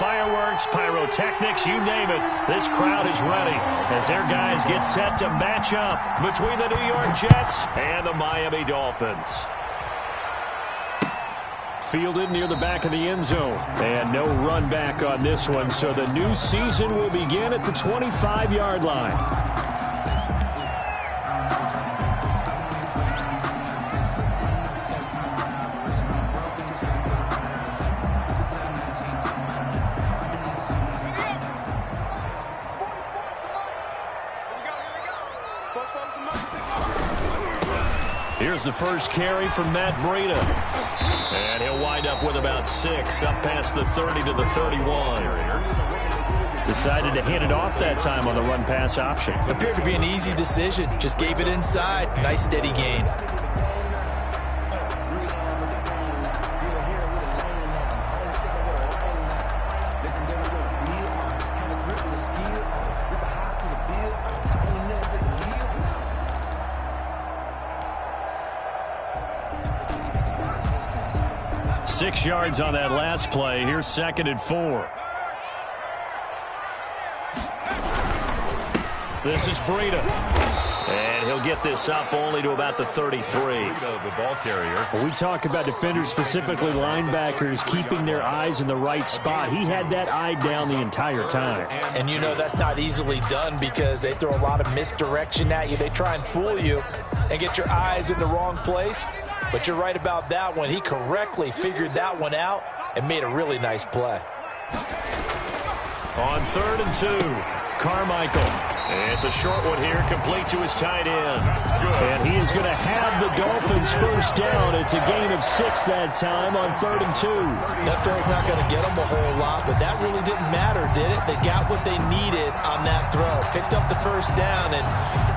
fireworks, pyrotechnics, you name it. This crowd is ready as their guys get set to match up between the New York Jets and the Miami Dolphins. Fielded near the back of the end zone. And no run back on this one, so the new season will begin at the 25-yard line. Here's the first carry from Matt Breida. And he'll wind up with about 6, up past the 30 to the 31. Decided to hand it off that time on the run-pass option. Appeared to be an easy decision. Just gave it inside. Nice steady gain. Six yards on that last play. Here's 2nd and 4. This is Breida. And he'll get this up only to about the 33. The ball carrier. When we talk about defenders, specifically linebackers, keeping their eyes in the right spot, he had that eye down the entire time. And you know that's not easily done because they throw a lot of misdirection at you. They try and fool you and get your eyes in the wrong place. But you're right about that one. He correctly figured that one out and made a really nice play. On 3rd and 2, Carmichael. It's a short one here, complete to his tight end. And he is going to have the Dolphins first down. It's a gain of 6 that time on 3rd and 2. That throw's not going to get them a whole lot, but that really didn't matter, did it? They got what they needed on that throw. Picked up the first down, and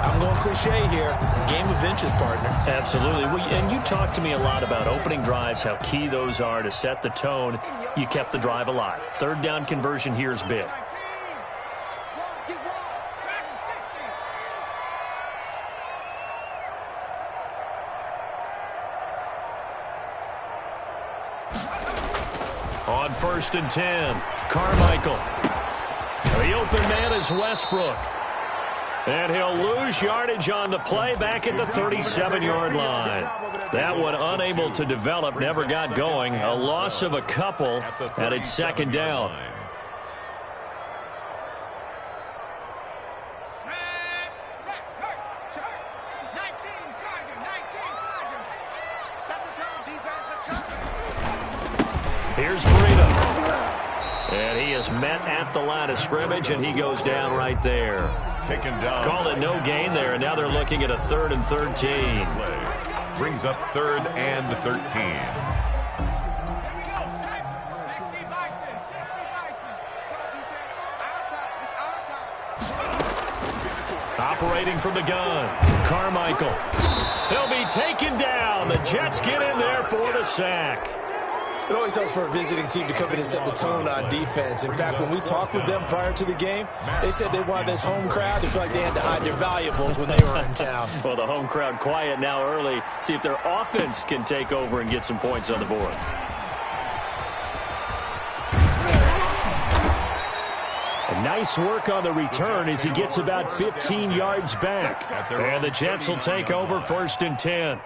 I'm going cliche here. Game of inches, partner. Absolutely. And you talked to me a lot about opening drives, how key those are to set the tone. You kept the drive alive. 3rd down conversion here is big. On 1st and 10, Carmichael. The open man is Westbrook. And he'll lose yardage on the play back at the 37-yard line. That one unable to develop, never got going. A loss of a couple, and it's 2nd down. Here's Breida. And he is met at the line of scrimmage, and he goes down right there. Taken down. Called it no gain there, and now they're looking at a 3rd and 13. Brings up 3rd and 13. Operating from the gun, Carmichael. He'll be taken down. The Jets get in there for the sack. It always helps for a visiting team to come in and set the tone on defense. In fact, when we talked with them prior to the game, they said they wanted this home crowd to feel like they had to hide their valuables when they were in town. Well, the home crowd quiet now early. See if their offense can take over and get some points on the board. And nice work on the return as he gets about 15 yards back. And the Jets will take over 1st and 10.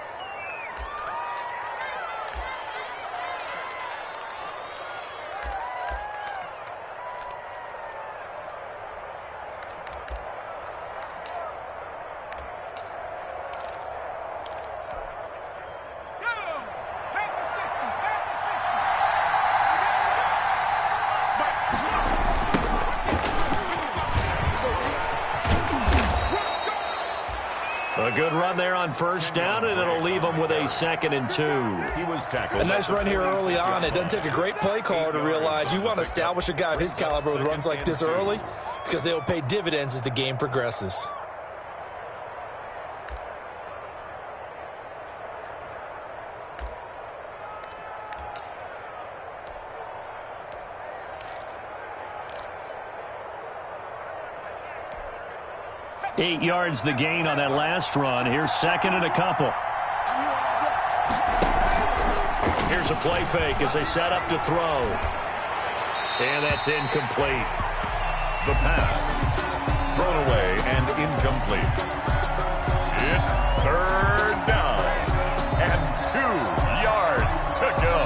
A good run there on 1st down, and it'll leave them with a 2nd and 2. He was tackled. A nice run here early on. It doesn't take a great play caller to realize you want to establish a guy of his caliber with runs like this early because they'll pay dividends as the game progresses. Eight yards the gain on that last run. Here's 2nd and a couple. Here's a play fake as they set up to throw. And that's incomplete. The pass. Thrown away and incomplete. It's third down. And 2 yards to go.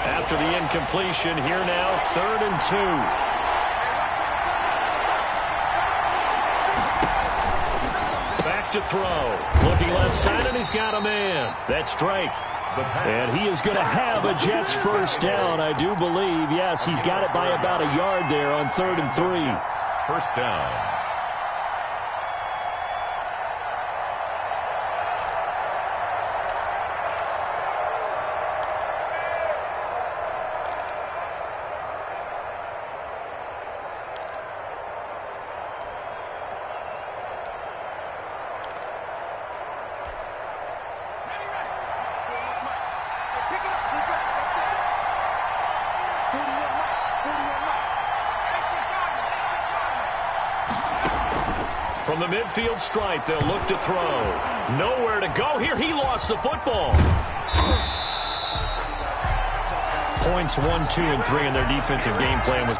After the incompletion, here now, 3rd and 2. To throw. Looking left side, and he's got a man. That's Drake. And he is going to have a Jets first down, I do believe. Yes, he's got it by about a yard there on 3rd and 3. First down. From the midfield stripe, they'll look to throw. Nowhere to go here. He lost the football. Points 1, 2, and 3 in their defensive game plan was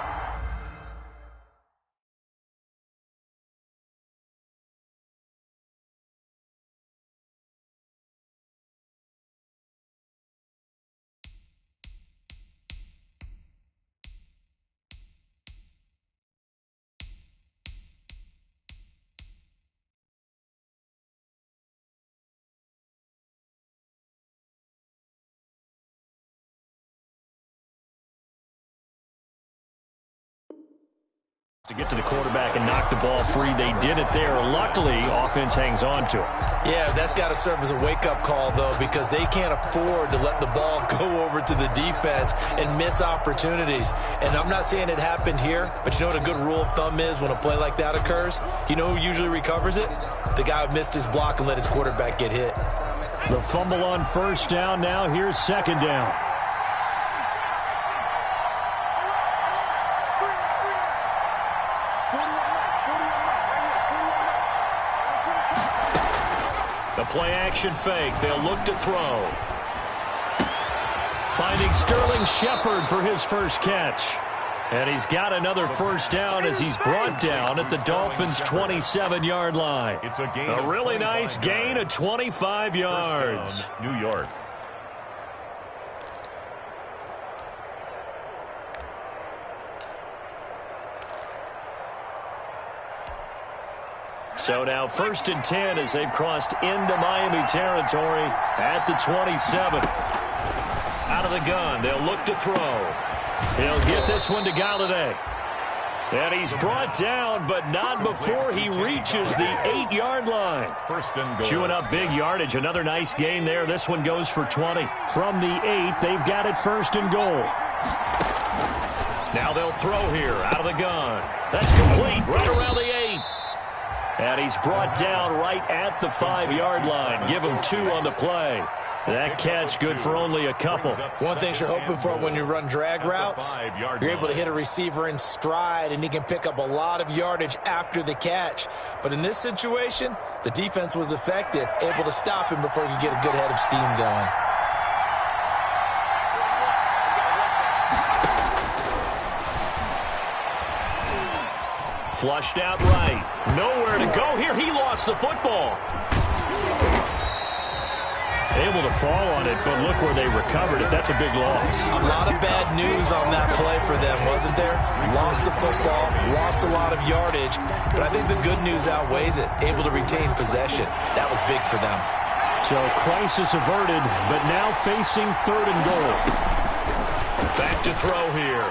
to get to the quarterback and knock the ball free. They did it there. Luckily, offense hangs on to it. Yeah, that's got to serve as a wake-up call, though, because they can't afford to let the ball go over to the defense and miss opportunities. And I'm not saying it happened here, but you know what a good rule of thumb is when a play like that occurs? You know who usually recovers it? The guy who missed his block and let his quarterback get hit. The fumble on first down now. Here's 2nd down. The play-action fake. They'll look to throw. Finding Sterling Shepard for his first catch. And he's got another first down as he's brought down at the Dolphins' 27-yard line. It's a gain. A really nice gain of 25 yards. New York. So now 1st and 10 as they've crossed into Miami territory at the 27. Out of the gun, they'll look to throw. He'll get this one to Galladay. And he's brought down, but not before he reaches the 8-yard line. 1st and goal. Chewing up big yardage. Another nice gain there. This one goes for 20. From the 8, they've got it 1st and goal. Now they'll throw here out of the gun. That's complete right around the 8. And he's brought down right at the 5-yard line. Give him 2 on the play. That catch good for only a couple. One thing you're hoping for when you run drag routes, you're able to hit a receiver in stride, and he can pick up a lot of yardage after the catch. But in this situation, the defense was effective, able to stop him before he could get a good head of steam going. Flushed out right. Nowhere to go here. He lost the football. Able to fall on it, but look where they recovered it. That's a big loss. A lot of bad news on that play for them, wasn't there? Lost the football, lost a lot of yardage, but I think the good news outweighs it. Able to retain possession. That was big for them. So crisis averted, but now facing 3rd and goal. Back to throw here.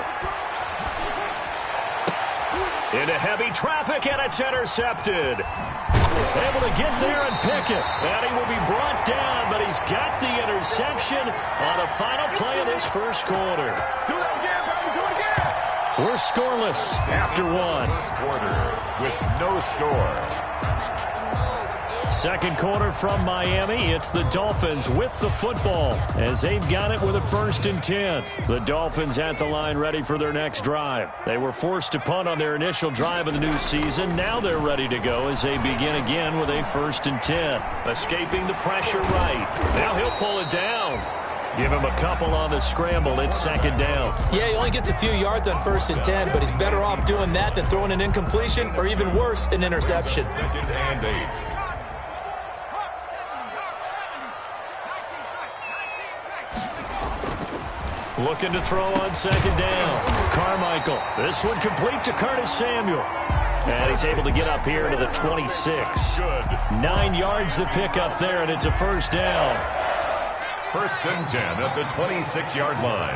Into heavy traffic, and it's intercepted. Able to get there and pick it. And he will be brought down, but he's got the interception on the final play of this first quarter. Do it again, baby. Do it again. We're scoreless after 1. First quarter with no score. Second quarter from Miami. It's the Dolphins with the football as they've got it with a 1st and 10. The Dolphins at the line ready for their next drive. They were forced to punt on their initial drive of the new season. Now they're ready to go as they begin again with a 1st and 10. Escaping the pressure right. Now he'll pull it down. Give him a couple on the scramble. It's second down. Yeah, he only gets a few yards on 1st and 10, but he's better off doing that than throwing an incompletion or even worse, an interception. 2nd and 8. Looking to throw on 2nd down. Carmichael. This one complete to Curtis Samuel. And he's able to get up here to the 26. Good. 9 yards to pick up there, and it's a first down. 1st and 10 at the 26-yard line.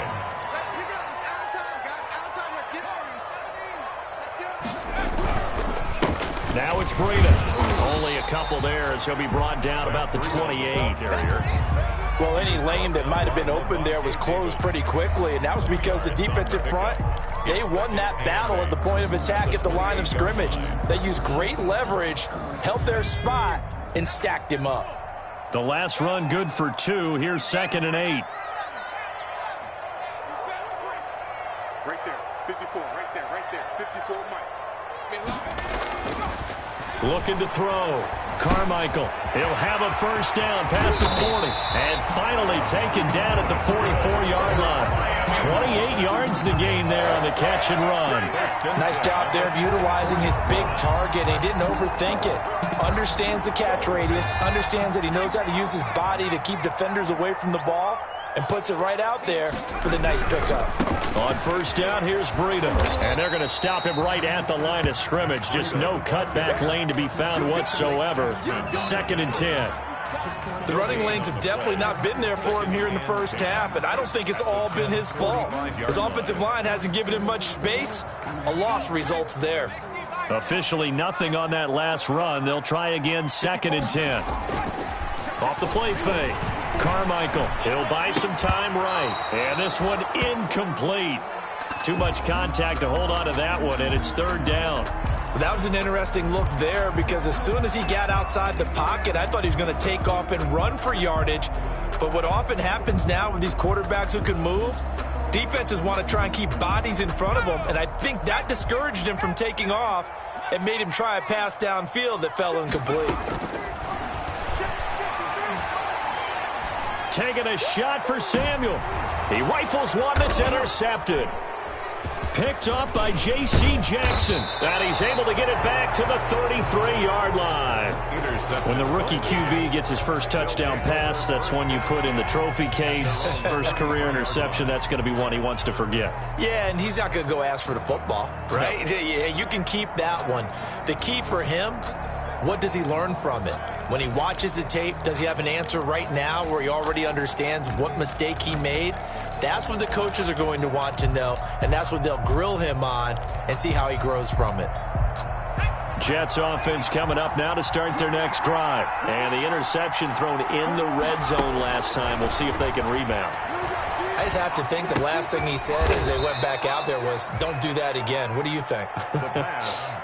Now it's Breida. Only a couple there as he'll be brought down about the 28. Well, any lane that might have been open there was closed pretty quickly, and that was because the defensive front, they won that battle at the point of attack at the line of scrimmage. They used great leverage, held their spot, and stacked him up. The last run good for 2. Here's 2nd and 8. Right there, 54, right there, 54, Mike. Looking to throw. Carmichael. He'll have a first down past the 40. And finally taken down at the 44-yard line. 28 yards the gain there on the catch and run. Nice job there of utilizing his big target. He didn't overthink it. Understands the catch radius. Understands that he knows how to use his body to keep defenders away from the ball. And puts it right out there for the nice pickup. On first down, here's Breida. And they're going to stop him right at the line of scrimmage. Just no cutback lane to be found whatsoever. 2nd and 10. The running lanes have definitely not been there for him here in the first half, and I don't think it's all been his fault. His offensive line hasn't given him much space. A loss results there. Officially nothing on that last run. They'll try again 2nd and 10. Off the play fake. Carmichael, he'll buy some time right. And this one incomplete. Too much contact to hold on to that one, and it's 3rd down. That was an interesting look there because as soon as he got outside the pocket, I thought he was going to take off and run for yardage. But what often happens now with these quarterbacks who can move, defenses want to try and keep bodies in front of them, and I think that discouraged him from taking off and made him try a pass downfield that fell incomplete. Taking a shot for Samuel. He rifles one that's intercepted. Picked up by J.C. Jackson. And he's able to get it back to the 33-yard line. When the rookie QB gets his first touchdown pass, that's one you put in the trophy case. First career interception, that's going to be one he wants to forget. Yeah, and he's not going to go ask for the football, right? No. Yeah, you can keep that one. The key for him, what does he learn from it? When he watches the tape, does he have an answer right now where he already understands what mistake he made? That's what the coaches are going to want to know, and that's what they'll grill him on and see how he grows from it. Jets offense coming up now to start their next drive. And the interception thrown in the red zone last time. We'll see if they can rebound. I just have to think the last thing he said as they went back out there was, don't do that again. What do you think?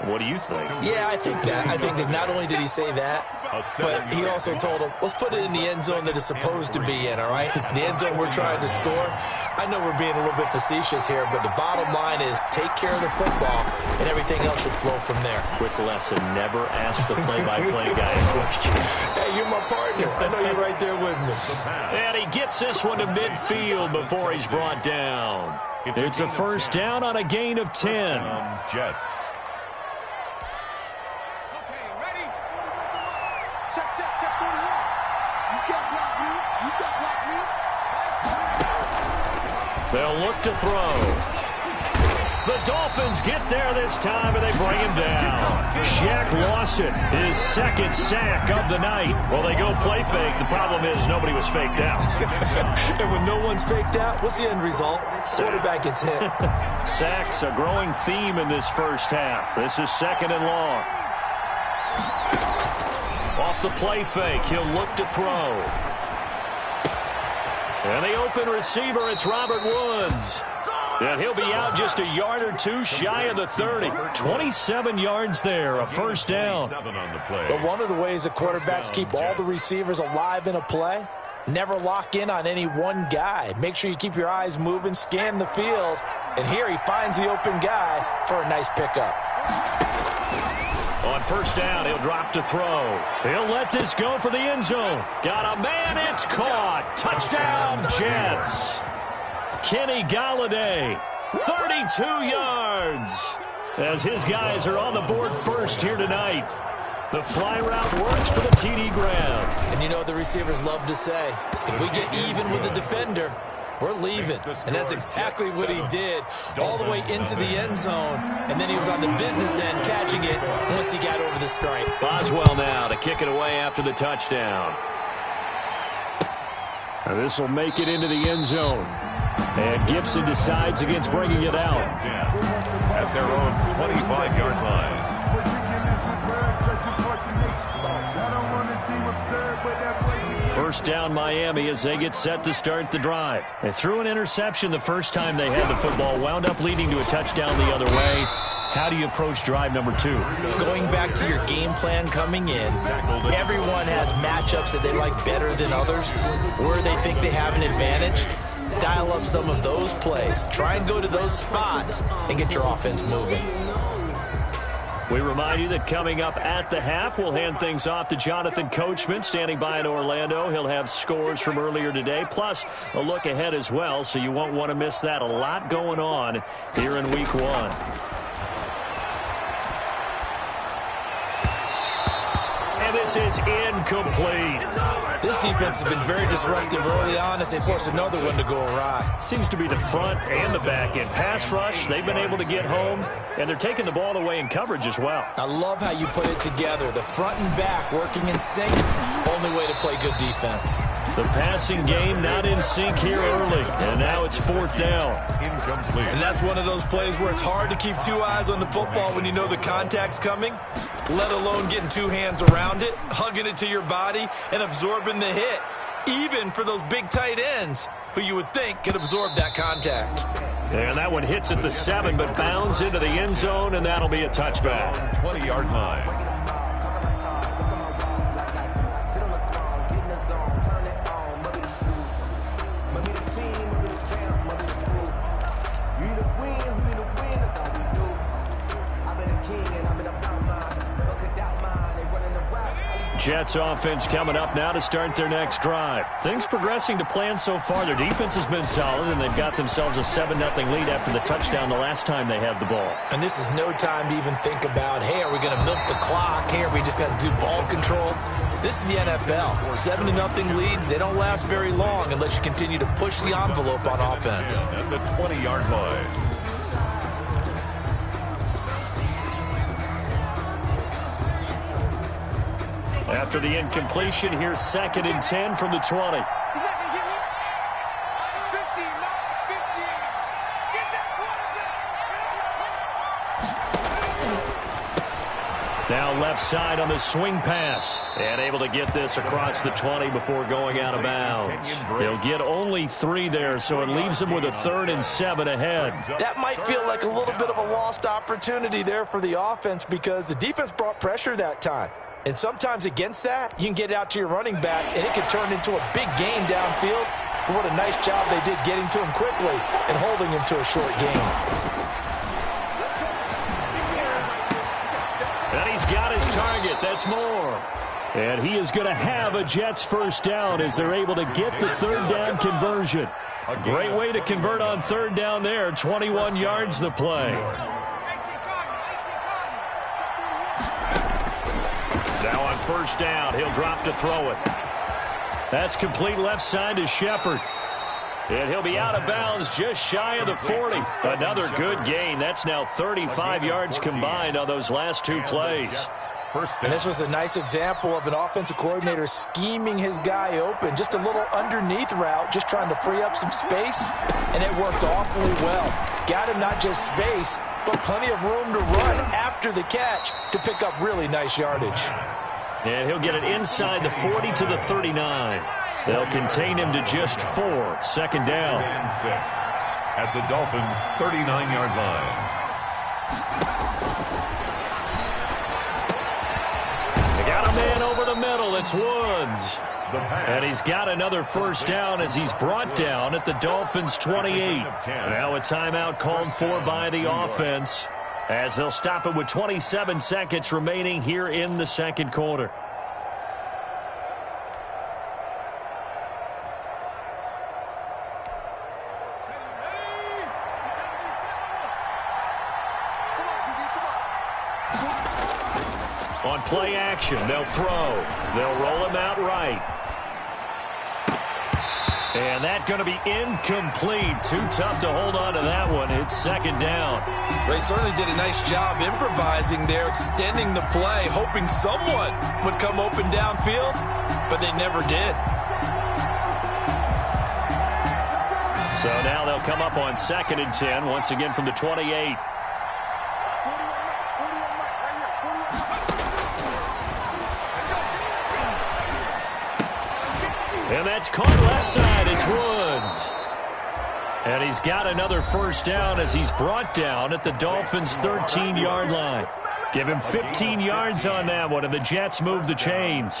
What do you think? Yeah, I think that. I think that not only did he say that, but he also told him, let's put it in the end zone that it's supposed to be in, all right? The end zone we're trying to score. I know we're being a little bit facetious here, but the bottom line is take care of the football, and everything else should flow from there. Quick lesson, never ask the play-by-play guy a question. Hey, you're my partner. I know you're right there with me. And he gets this one to midfield before he's brought down. It's a first down on a gain of 10. Jets. They'll look to throw. The Dolphins get there this time, and they bring him down. Shaq Lawson, his second sack of the night. Well, they go play fake. The problem is nobody was faked out. And when no one's faked out, what's the end result? Quarterback gets hit. Sacks, a growing theme in this first half. This is 2nd and long. Off the play fake, he'll look to throw. And the open receiver, it's Robert Woods. And he'll be out just a yard or two shy of the 30. 27 yards there, a first down. But one of the ways the quarterbacks keep all the receivers alive in a play, never lock in on any one guy. Make sure you keep your eyes moving, scan the field. And here he finds the open guy for a nice pickup. On first down, he'll drop to throw. He'll let this go for the end zone. Got a man, it's caught. Touchdown, Jets. Kenny Golladay, 32 yards. As his guys are on the board first here tonight. The fly route works for the TD grab. And you know what the receivers love to say? If we get even with the defender, we're leaving. And that's exactly what he did, all the way into the end zone. And then he was on the business end catching it once he got over the stripe. Boswell now to kick it away after the touchdown. And this will make it into the end zone. And Gibson decides against bringing it out. At their own 25-yard line. First down Miami as they get set to start the drive. They threw an interception the first time they had the football, wound up leading to a touchdown the other way. How do you approach drive number 2? Going back to your game plan coming in, everyone has matchups that they like better than others, where they think they have an advantage. Dial up some of those plays. Try and go to those spots and get your offense moving. We remind you that coming up at the half, we'll hand things off to Jonathan Coachman, standing by in Orlando. He'll have scores from earlier today, plus a look ahead as well, so you won't want to miss that. A lot going on here in Week 1. And this is incomplete. This defense has been very disruptive early on as they force another one to go awry. Seems to be the front and the back end. Pass rush, they've been able to get home, and they're taking the ball away in coverage as well. I love how you put it together. The front and back working in sync. Only way to play good defense. The passing game not in sync here early, and now it's fourth down. Incomplete. And that's one of those plays where it's hard to keep two eyes on the football when you know the contact's coming, let alone getting two hands around it, hugging it to your body, and absorbing the hit, even for those big tight ends who you would think could absorb that contact. And that one hits at the 7, but bounds into the end zone, and that'll be a touchback. 20-yard line. Jets offense coming up now to start their next drive. Things progressing to plan so far. Their defense has been solid, and they've got themselves a 7-0 lead after the touchdown the last time they had the ball. And this is no time to even think about, hey, are we going to milk the clock? Hey, are we just going to do ball control? This is the NFL. 7-0 leads, they don't last very long unless you continue to push the envelope on offense. At the 20-yard line. After the incompletion, here's 2nd and 10 from the 20. Now left side on the swing pass. And able to get this across the 20 before going out of bounds. They'll get only 3 there, so it leaves them with a 3rd and 7 ahead. That might feel like a little bit of a lost opportunity there for the offense because the defense brought pressure that time. And sometimes against that, you can get it out to your running back, and it can turn into a big gain downfield. But what a nice job they did getting to him quickly and holding him to a short gain. And he's got his target. That's more. And he is going to have a Jets first down as they're able to get the 3rd down conversion. A great way to convert on 3rd down there. 21 yards the play. Now on first down, he'll drop to throw it. That's complete left side to Shepard. And he'll be out of bounds just shy of the 40. Another good gain. That's now 35 yards combined on those last 2 plays. And this was a nice example of an offensive coordinator scheming his guy open. Just a little underneath route, just trying to free up some space. And it worked awfully well. Got him not just space, but plenty of room to run after the catch to pick up really nice yardage. And he'll get it inside the 40 to the 39. They'll contain him to just 4. 2nd down. 6 at the Dolphins' 39-yard line. They got a man over the middle. It's Woods. And he's got another first down as he's brought down at the Dolphins' 28. Now a timeout called for by the offense as they'll stop it with 27 seconds remaining here in the second quarter. On play action, they'll throw. They'll roll him out right. And that's going to be incomplete. Too tough to hold on to that one. It's second down. They certainly did a nice job improvising there, extending the play, hoping someone would come open downfield, but they never did. So now they'll come up on 2nd and 10, once again from the 28. And that's caught left side. It's Woods. And he's got another first down as he's brought down at the Dolphins' 13-yard line. Give him 15 yards on that one, and the Jets move the chains.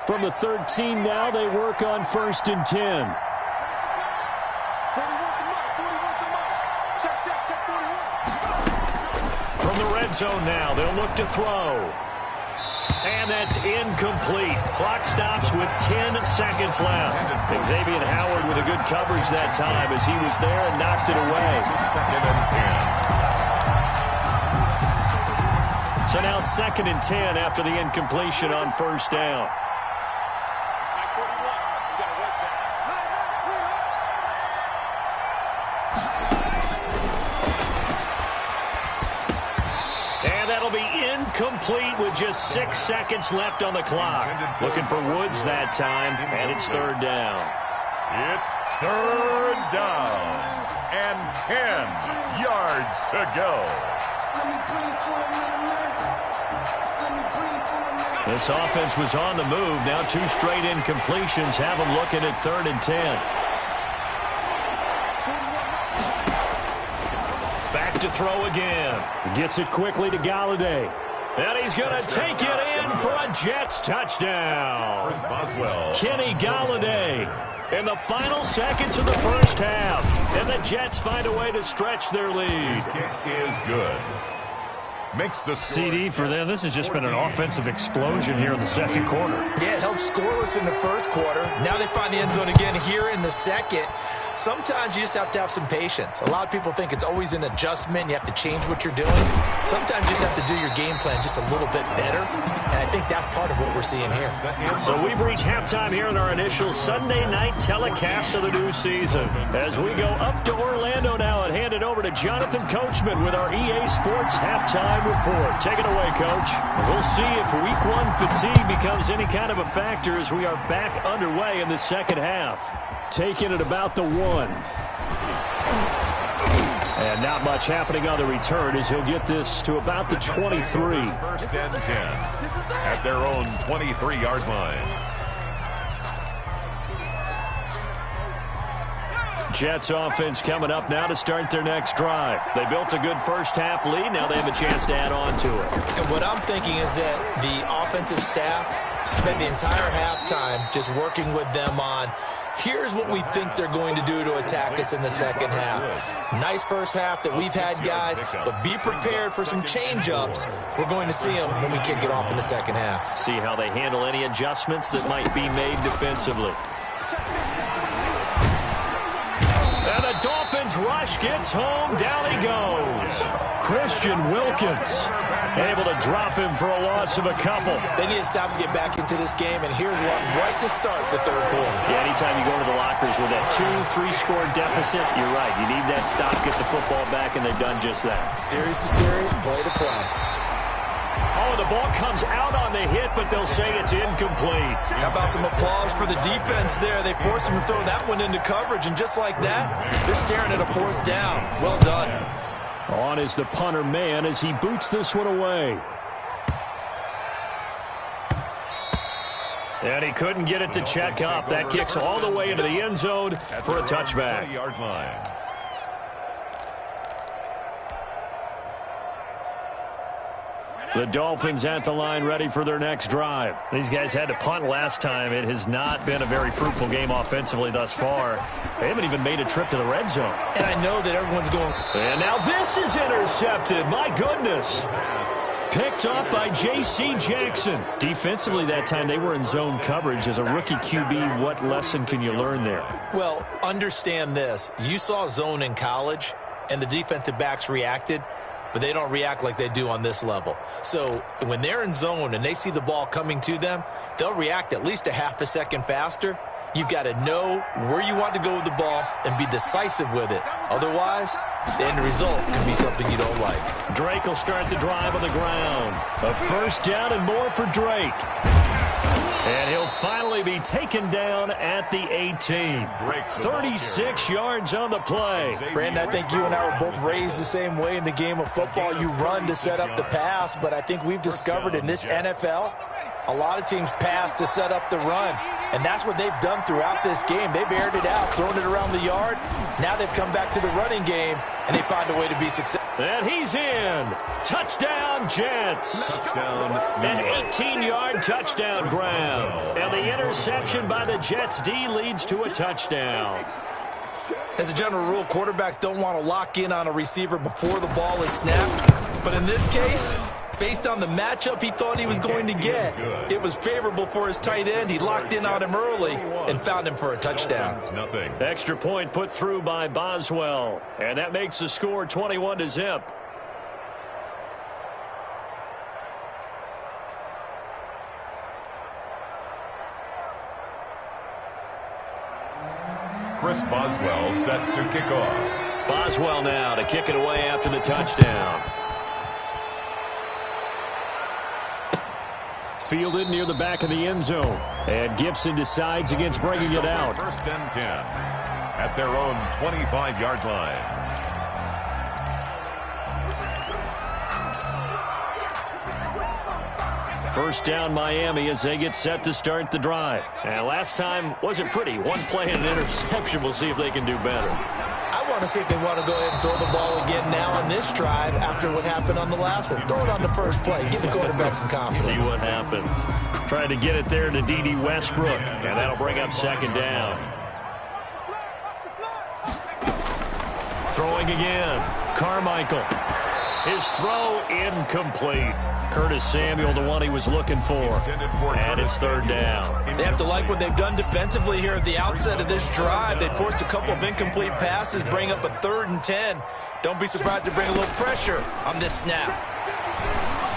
From the 13 now, they work on 1st and 10. From the red zone now, they'll look to throw. And that's incomplete. Clock stops with 10 seconds left. Xavier Howard with a good coverage that time as he was there and knocked it away. 2nd and 10. So now 2nd and 10 after the incompletion on first down. Complete with just 6 seconds left on the clock. Looking for Woods that time, and it's 3rd down. It's 3rd down and 10 yards to go. This offense was on the move. Now 2 straight incompletions have them looking at 3rd and 10. To throw again. Gets it quickly to Galladay. And he's going to take it in for a Jets touchdown. Kenny Galladay in the final seconds of the first half. And the Jets find a way to stretch their lead. Kick is good. Makes the CD for them. This has just been an offensive explosion here in the second quarter. Yeah, held scoreless in the first quarter. Now they find the end zone again here in the second. Sometimes you just have to have some patience. A lot of people think it's always an adjustment. You have to change what you're doing. Sometimes you just have to do your game plan just a little bit better. And I think that's part of what we're seeing here. So we've reached halftime here in our initial Sunday night telecast of the new season. As we go up to Orlando now and hand it over to Jonathan Coachman with our EA Sports halftime report. Take it away, Coach. We'll see if Week 1 fatigue becomes any kind of a factor as we are back underway in the second half. Taking it about the 1. And not much happening on the return as he'll get this to about the 23. 1st and 10 at their own 23-yard line. Jets offense coming up now to start their next drive. They built a good first half lead. Now they have a chance to add on to it. And what I'm thinking is that the offensive staff spent the entire halftime just working with them on here's what we think they're going to do to attack us in the second half. Nice first half that we've had, guys, but be prepared for some change-ups. We're going to see them when we kick it off in the second half. See how they handle any adjustments that might be made defensively. And the Dolphins rush gets home. Down he goes. Christian Wilkins able to drop him for a loss of a couple. They need to stop to get back into this game, and here's one right to start the third quarter. Yeah, anytime you go to the lockers with that 2-3 score deficit, you're right. You need that stop, get the football back, and they've done just that. Series to series, play to play. Oh, the ball comes out on the hit, but they'll say it's incomplete. How about some applause for the defense there? They forced him to throw that one into coverage, and just like that, they're staring at a 4th down. Well done. On is the punter man as he boots this one away. And he couldn't get it to check up. That kicks all the way into the end zone for a touchback. 20-yard line. The Dolphins at the line ready for their next drive. These guys had to punt last time. It has not been a very fruitful game offensively thus far. They haven't even made a trip to the red zone. And I know that everyone's going. And now this is intercepted. My goodness. Picked up by J.C. Jackson. Defensively that time, they were in zone coverage. As a rookie QB, what lesson can you learn there? Well, understand this. You saw zone in college, and the defensive backs reacted, but they don't react like they do on this level. So when they're in zone and they see the ball coming to them, they'll react at least a half a second faster. You've got to know where you want to go with the ball and be decisive with it. Otherwise, the end result can be something you don't like. Drake will start the drive on the ground. A first down and more for Drake. And he'll finally be taken down at the 18. 36 yards on the play. Brandon, I think you and I were both raised the same way in the game of football. You run to set up the pass, but I think we've discovered in this NFL, a lot of teams pass to set up the run, and that's what they've done throughout this game. They've aired it out, thrown it around the yard. Now they've come back to the running game, and they find a way to be successful. And he's in. Touchdown, Jets. Touchdown. An 18-yard touchdown grab. And the interception by the Jets D leads to a touchdown. As a general rule, quarterbacks don't want to lock in on a receiver before the ball is snapped. But in this case, based on the matchup he thought he was going to get, it was favorable for his tight end. He locked in on him early and found him for a touchdown. Extra point put through by Boswell. And that makes the score 21-0. Chris Boswell set to kick off. Boswell now to kick it away after the touchdown. Fielded near the back of the end zone. And Gibson decides against bringing it out. First and 10 at their own 25-yard line. First down Miami as they get set to start the drive. And last time wasn't pretty. One play and an interception. We'll see if they can do better. I want to see if they want to go ahead and throw the ball again now on this drive after what happened on the last one. Throw it on the first play. Give the quarterback some confidence. See what happens. Trying to get it there to D.D. Westbrook. And that'll bring up second down. Throwing again. Carmichael. His throw incomplete. Curtis Samuel, the one he was looking for. And it's third down. They have to like what they've done defensively here at the outset of this drive. They forced a couple of incomplete passes, bring up a 3rd and 10. Don't be surprised to bring a little pressure on this snap.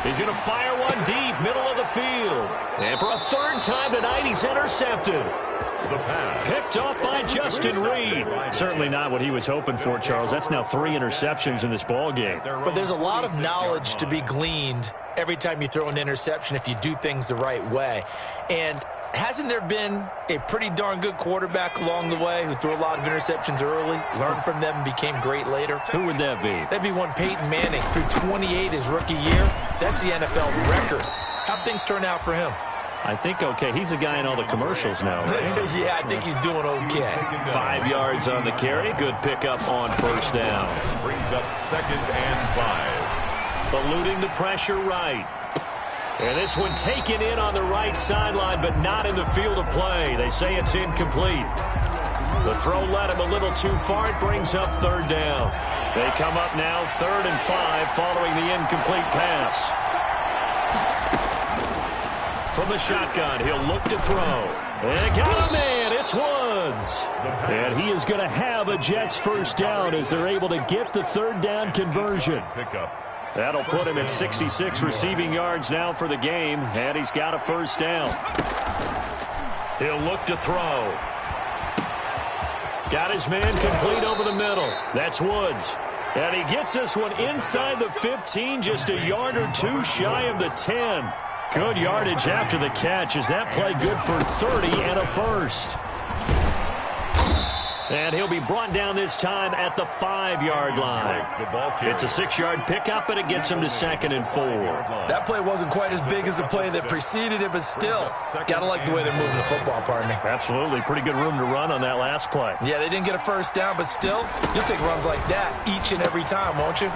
He's going to fire one deep, middle of the field. And for a third time tonight, he's intercepted. The pass. Picked off by Justin Reed. Certainly not what he was hoping for, Charles. That's now 3 interceptions in this ball game. But there's a lot of knowledge to be gleaned every time you throw an interception if you do things the right way. And hasn't there been a pretty darn good quarterback along the way who threw a lot of interceptions early, learned from them, and became great later? Who would that be? That'd be one Peyton Manning. Threw 28 his rookie year. That's the NFL record. How'd things turn out for him? I think okay. He's the guy in all the commercials now, right? Yeah, I think he's doing okay. 5 yards on the carry. Good pickup on first down. Brings up 2nd and 5. Eluding the pressure right. And this one taken in on the right sideline, but not in the field of play. They say it's incomplete. The throw led him a little too far. It brings up third down. They come up now 3rd and 5 following the incomplete pass. From the shotgun, he'll look to throw. And got a man. It's Woods. And he is going to have a Jets first down as they're able to get the 3rd down conversion. That'll put him at 66 receiving yards now for the game, and he's got a first down. He'll look to throw. Got his man complete over the middle. That's Woods. And he gets this one inside the 15, just a yard or two shy of the 10. Good yardage after the catch. Is that play good for 30 and a first? And he'll be brought down this time at the 5-yard line. It's a 6-yard pickup, but it gets him to 2nd and 4. That play wasn't quite as big as the play that preceded it, but still, got to like the way they're moving the football, partner. Absolutely. Pretty good room to run on that last play. Yeah, they didn't get a first down, but still, you'll take runs like that each and every time, won't you?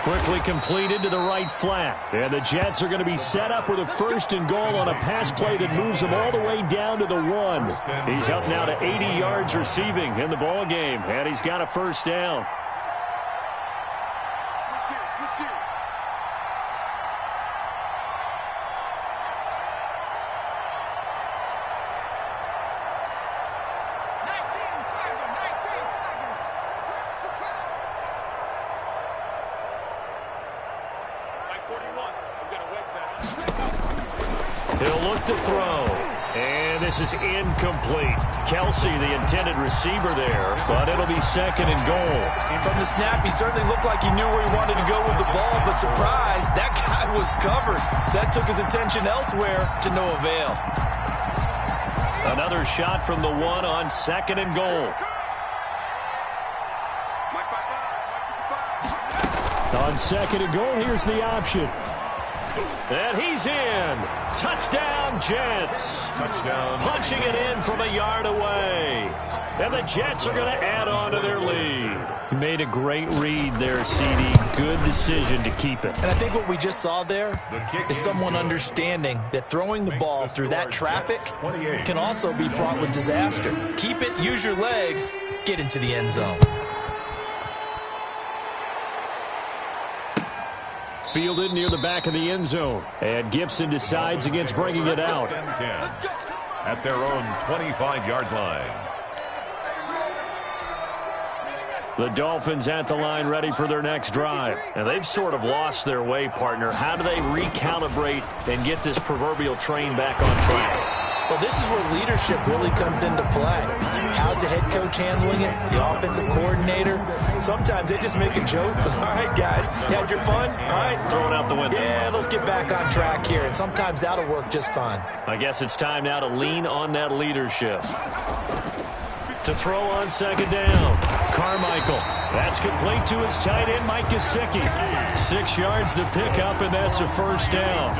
Quickly completed to the right flat. And the Jets are going to be set up with a 1st and goal on a pass play that moves them all the way down to the 1. He's up now to 80 yards receiving in the ball game, and he's got a 1st down. He'll look to throw. And this is incomplete. Kelsey, the intended receiver there, but it'll be 2nd and goal. From the snap, he certainly looked like he knew where he wanted to go with the ball, but surprise, that guy was covered. So that took his attention elsewhere to no avail. Another shot from the 1 on 2nd and goal. On 2nd and goal, here's the option. And he's in. Touchdown, Jets. Touchdown. Punching it in from a yard away. And the Jets are going to add on to their lead. Made a great read there, CD. Good decision to keep it. And I think what we just saw there is someone understanding that throwing the ball through that traffic can also be fraught with disaster. Keep it, use your legs, get into the end zone. Fielded near the back of the end zone. And Gibson decides against bringing it out. At their own 25-yard line. The Dolphins at the line ready for their next drive. And they've sort of lost their way, partner. How do they recalibrate and get this proverbial train back on track? Well, this is where leadership really comes into play. How's the head coach handling it? The offensive coordinator? Sometimes they just make a joke. All right, guys, you had your fun? All right. Throw it out the window. Yeah, let's get back on track here. And sometimes that'll work just fine. I guess it's time now to lean on that leadership. To throw on 2nd down. Carmichael. That's complete to his tight end, Mike Gesicki. 6 yards to pick up, and that's a 1st down.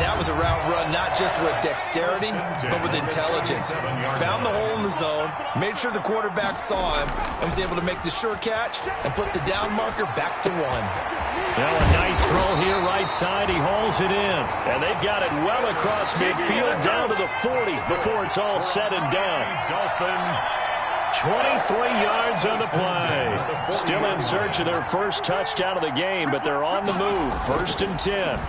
That was a route run, not just with dexterity, but with intelligence. Found the hole in the zone, made sure the quarterback saw him, and was able to make the sure catch and put the down marker back to 1. Now a nice throw here right side. He hauls it in. And they've got it well across midfield down to the 40 before it's all said and done. Dolphin. 23 yards on the play. Still in search of their first touchdown of the game, but they're on the move. 1st and 10.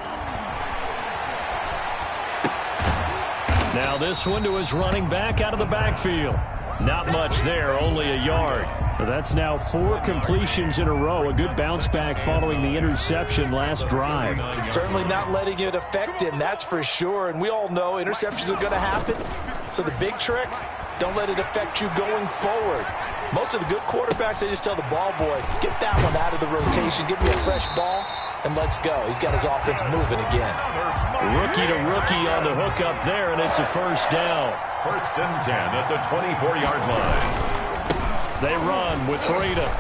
Now this one to his running back out of the backfield. Not much there, only a yard. But that's now 4 completions in a row. A good bounce back following the interception last drive. Certainly not letting it affect him, that's for sure. And we all know interceptions are going to happen. So the big trick, don't let it affect you going forward. Most of the good quarterbacks, they just tell the ball boy, get that one out of the rotation, give me a fresh ball, and let's go. He's got his offense moving again. Rookie to rookie on the hook up there, and it's a 1st down. 1st and 10 at the 24-yard line. They run with Breida.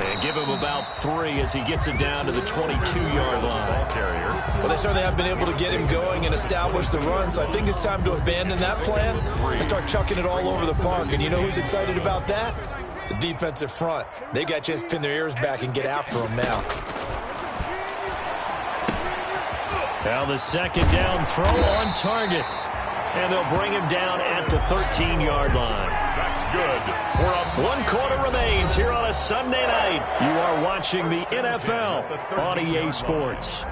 And give him about 3 as he gets it down to the 22-yard line. Well, they certainly have been able to get him going and establish the run, so I think it's time to abandon that plan and start chucking it all over the park. And you know who's excited about that? The defensive front. They got just pin their ears back and get after him now. Now the 2nd down throw on target. And they'll bring him down at the 13-yard line. That's good. We're up. 1 quarter remains here on a Sunday night. You are watching the NFL on EA Sports.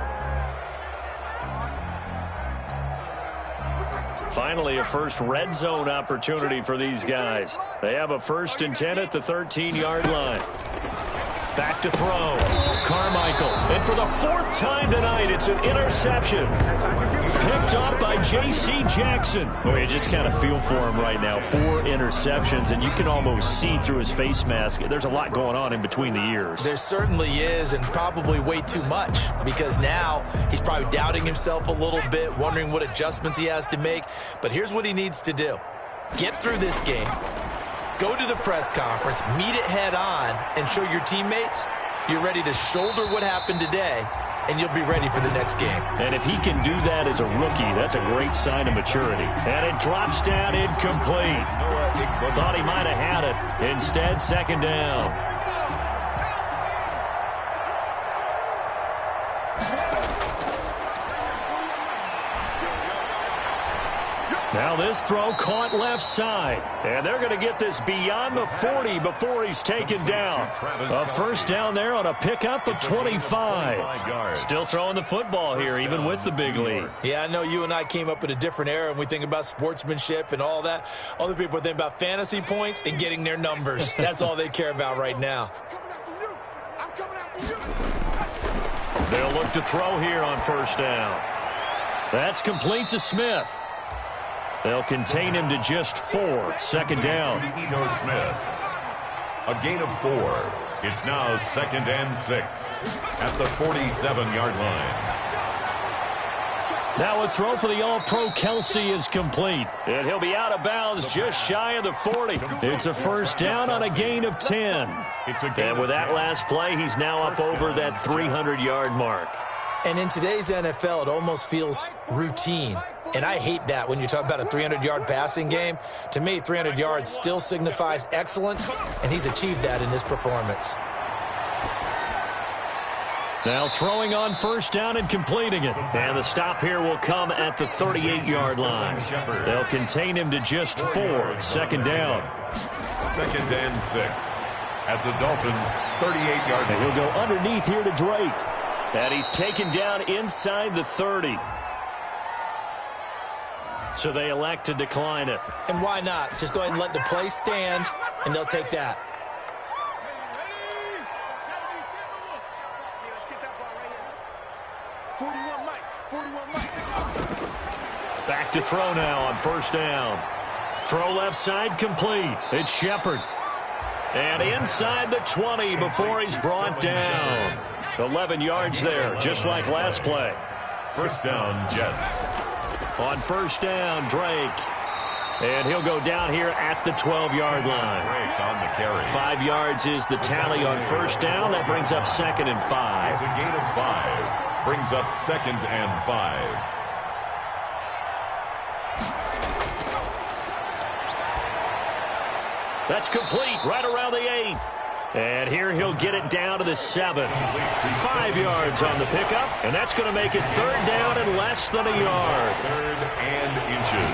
Finally, a first red zone opportunity for these guys. They have a 1st and 10 at the 13-yard line. Back to throw. Carmichael. And for the 4th time tonight, it's an interception. Picked up by J.C. Jackson. Oh, you just kind of feel for him right now. 4 interceptions, and you can almost see through his face mask. There's a lot going on in between the ears. There certainly is, and probably way too much, because now he's probably doubting himself a little bit, wondering what adjustments he has to make. But here's what he needs to do. Get through this game. Go to the press conference, meet it head on, and show your teammates you're ready to shoulder what happened today, and you'll be ready for the next game. And if he can do that as a rookie, that's a great sign of maturity. And it drops down incomplete. Thought he might have had it. Instead, 2nd down. Now this throw caught left side. And they're going to get this beyond the 40 before he's taken down. A first down there on a pickup of 25. Still throwing the football here, even with the big lead. Yeah, I know you and I came up in a different era, and we think about sportsmanship and all that. Other people think about fantasy points and getting their numbers. That's all they care about right now. They'll look to throw here on first down. That's complete to Smith. They'll contain him to just 4. Second down. Smith. A gain of 4. It's now 2nd and 6 at the 47-yard line. Now a throw for the All-Pro Kelsey is complete. And he'll be out of bounds just shy of the 40. It's a first down on a gain of 10. And with that last play, he's now up over that 300-yard mark. And in today's NFL, it almost feels routine. And I hate that when you talk about a 300-yard passing game. To me, 300 yards still signifies excellence, and he's achieved that in this performance. Now throwing on first down and completing it. And the stop here will come at the 38-yard line. They'll contain him to just 4. Second down. 2nd and 6 at the Dolphins' 38-yard line. And he'll go underneath here to Drake. And he's taken down inside the 30. So they elect to decline it. And why not? Just go ahead and let the play stand, and they'll take that. Back to throw now on first down. Throw left side complete. It's Shepard. And inside the 20 before he's brought down. 11 yards there, just like last play. First down, Jets. On first down, Drake. And he'll go down here at the 12-yard line. Drake on the carry. 5 yards is the tally on first down. That brings up 2nd and 5. It's a gain of 5. Brings up 2nd and 5. That's complete right around the 8. And here he'll get it down to the 7. 5 yards on the pickup, and that's going to make it 3rd down and less than a yard. 3rd and inches.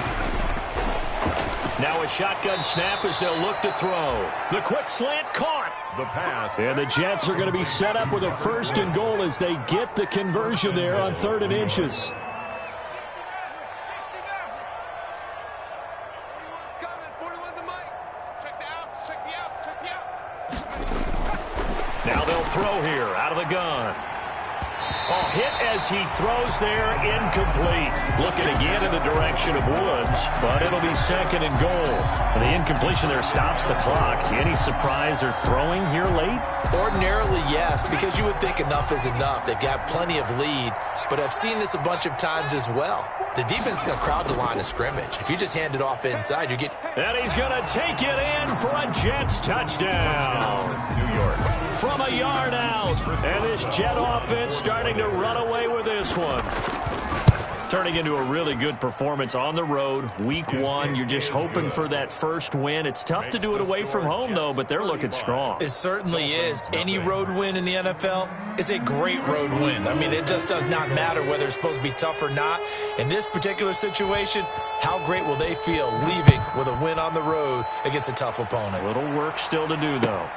Now a shotgun snap as they'll look to throw. The quick slant caught. The pass. And the Jets are going to be set up with a 1st and goal as they get the conversion there on 3rd and inches. Now they'll throw here out of the gun. Oh, hit as he throws there, incomplete. Looking again in the direction of Woods, but it'll be 2nd and goal. And the incompletion there stops the clock. Any surprise they're throwing here late? Ordinarily, yes, because you would think enough is enough. They've got plenty of lead, but I've seen this a bunch of times as well. The defense is going to crowd the line of scrimmage. If you just hand it off inside, you get... And he's going to take it in for a Jets touchdown. New York. From a yard out. And this Jet offense starting to run away with this one. Turning into a really good performance on the road. Week 1, you're just hoping for that first win. It's tough to do it away from home, though, but they're looking strong. It certainly is. Any road win in the NFL is a great road win. I mean, it just does not matter whether it's supposed to be tough or not. In this particular situation, how great will they feel leaving with a win on the road against a tough opponent? A little work still to do, though.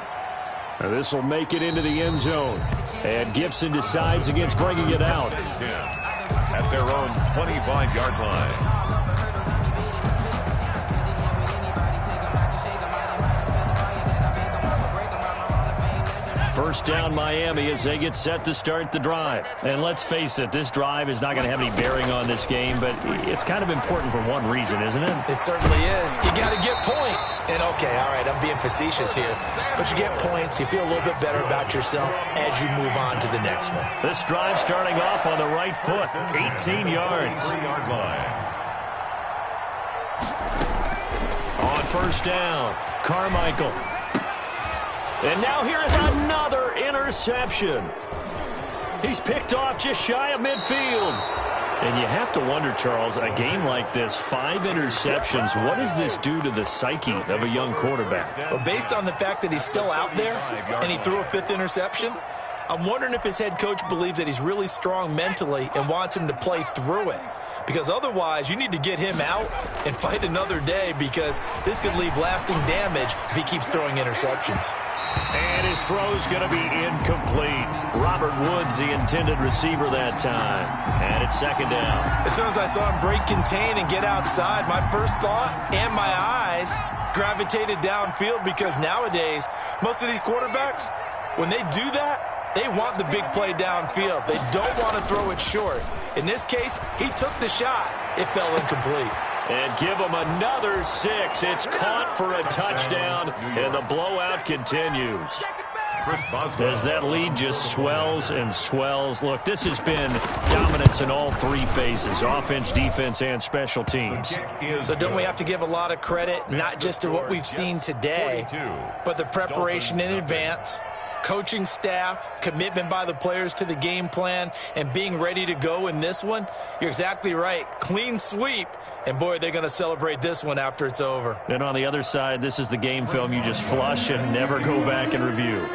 Now this will make it into the end zone. And Gibson decides against bringing it out. At their own 25-yard line. First down Miami as they get set to start the drive. And let's face it, this drive is not going to have any bearing on this game, but it's kind of important for one reason, isn't it? It certainly is. You got to get points. And okay, all right, I'm being facetious here, but you get points, you feel a little bit better about yourself as you move on to the next one. This drive starting off on the right foot, 18 yards. 3-yard line. On first down, Carmichael. And now here is another interception. He's picked off just shy of midfield. And you have to wonder, Charles, a game like this, 5 interceptions, what does this do to the psyche of a young quarterback? Well, based on the fact that he's still out there and he threw a 5th interception, I'm wondering if his head coach believes that he's really strong mentally and wants him to play through it. because otherwise you need to get him out and fight another day, because this could leave lasting damage if he keeps throwing interceptions. And his throw's going to be incomplete. Robert Woods, the intended receiver that time. And it's second down. As soon as I saw him break contain and get outside, my first thought and my eyes gravitated downfield, because nowadays, most of these quarterbacks, when they do that, they want the big play downfield. They don't want to throw it short. In this case, he took the shot. It fell incomplete. And give him another 6. It's caught for a touchdown, and the blowout continues. As that lead just swells and swells. Look, this has been dominance in all three phases, offense, defense, and special teams. So don't we have to give a lot of credit, not just to what we've seen today, but the preparation in advance, coaching staff, commitment by the players to the game plan, and being ready to go in this one? You're exactly right. Clean sweep. And, boy, they're going to celebrate this one after it's over. And on the other side, this is the game film you just flush and never go back and review.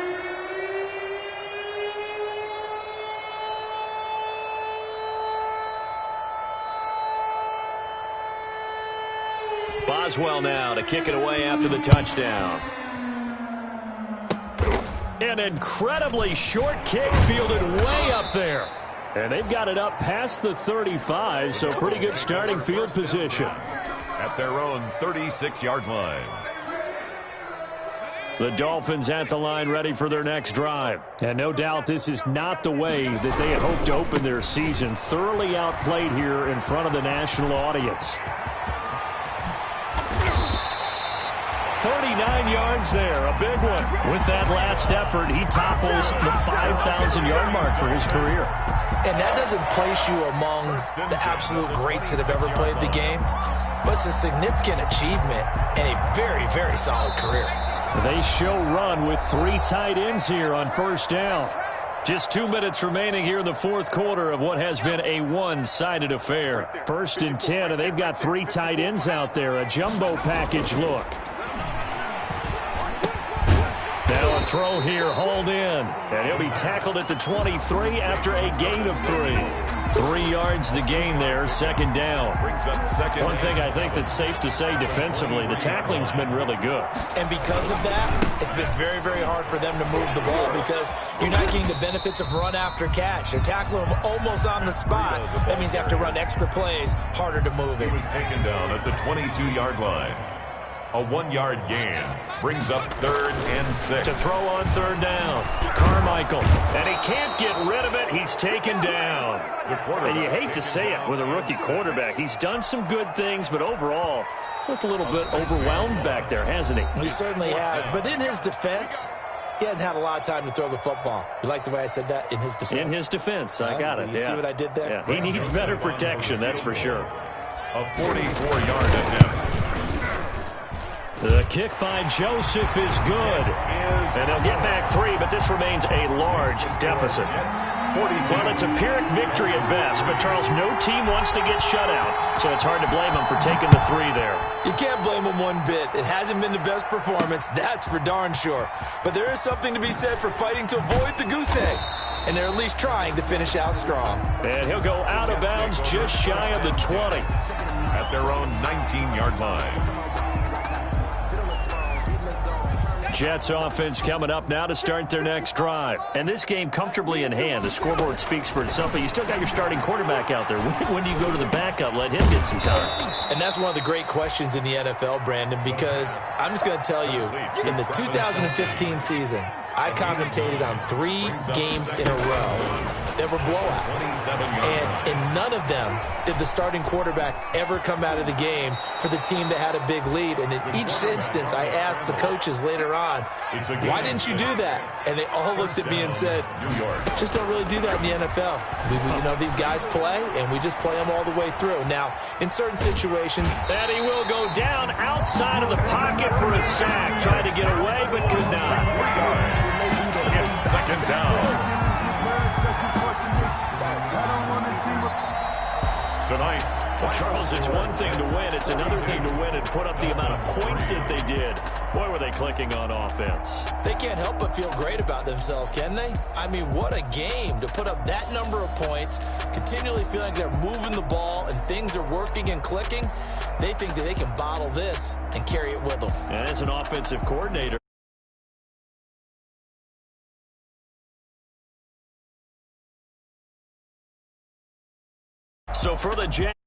Boswell now to kick it away after the touchdown. An incredibly short kick fielded way up there. And they've got it up past the 35, so pretty good starting field position. At their own 36-yard line. The Dolphins at the line, ready for their next drive. And no doubt this is not the way that they had hoped to open their season. Thoroughly outplayed here in front of the national audience. 39 yards there, a big one. With that last effort, he topples the 5,000-yard mark for his career. And that doesn't place you among the absolute greats that have ever played the game, but it's a significant achievement and a very, very solid career. They show run with 3 tight ends here on first down. Just 2 minutes remaining here in the fourth quarter of what has been a one-sided affair. 1st and 10, and they've got 3 tight ends out there, a jumbo package look. Now a throw here, hauled in. And he'll be tackled at the 23 after a gain of 3. 3 yards the gain there, second down. One thing I think that's safe to say defensively, the tackling's been really good. And because of that, it's been very, very hard for them to move the ball, because you're not getting the benefits of run after catch. They're tackling them almost on the spot. That means you have to run extra plays, harder to move it. He was taken down at the 22-yard line. A 1-yard gain brings up 3rd and 6. To throw on 3rd down, Carmichael. And he can't get rid of it. He's taken down. And you hate to say it with a rookie quarterback. He's done some good things, but overall, looked a little bit overwhelmed back there, hasn't he? He certainly has. But in his defense, he hasn't had a lot of time to throw the football. You like the way I said that? In his defense. In his defense. I got it. You see what I did there? Yeah. He needs better protection, that's for sure. A 44-yard attempt. The kick by Joseph is good. And they'll get back 3, but this remains a large deficit. Well, it's a Pyrrhic victory at best, but Charles, no team wants to get shut out, so it's hard to blame them for taking the 3 there. You can't blame them one bit. It hasn't been the best performance, that's for darn sure. But there is something to be said for fighting to avoid the goose egg, and they're at least trying to finish out strong. And he'll go out of bounds just shy of the 20. At their own 19-yard line. Jets offense coming up now to start their next drive. And this game comfortably in hand. The scoreboard speaks for itself, but you still got your starting quarterback out there. When do you go to the backup? Let him get some time. And that's one of the great questions in the NFL, Brandon, because I'm just going to tell you, in the 2015 season, I commentated on 3 games in a row that were blowouts. And in none of them did the starting quarterback ever come out of the game for the team that had a big lead. And in each instance, I asked the coaches later on, why didn't you do that? And they all looked at me and said, just don't really do that in the NFL. You know, these guys play, and we just play them all the way through. Now, in certain situations, and he will go down outside of the pocket for a sack. Tried to get away, but could not. It's second down. Tonight, Well, Charles, it's one thing to win. It's another thing to win and put up the amount of points that they did. Boy, were they clicking on offense. They can't help but feel great about themselves, can they? I mean, what a game to put up that number of points, continually feeling like they're moving the ball and things are working and clicking. They think that they can bottle this and carry it with them. And as an offensive coordinator, so for the Jets.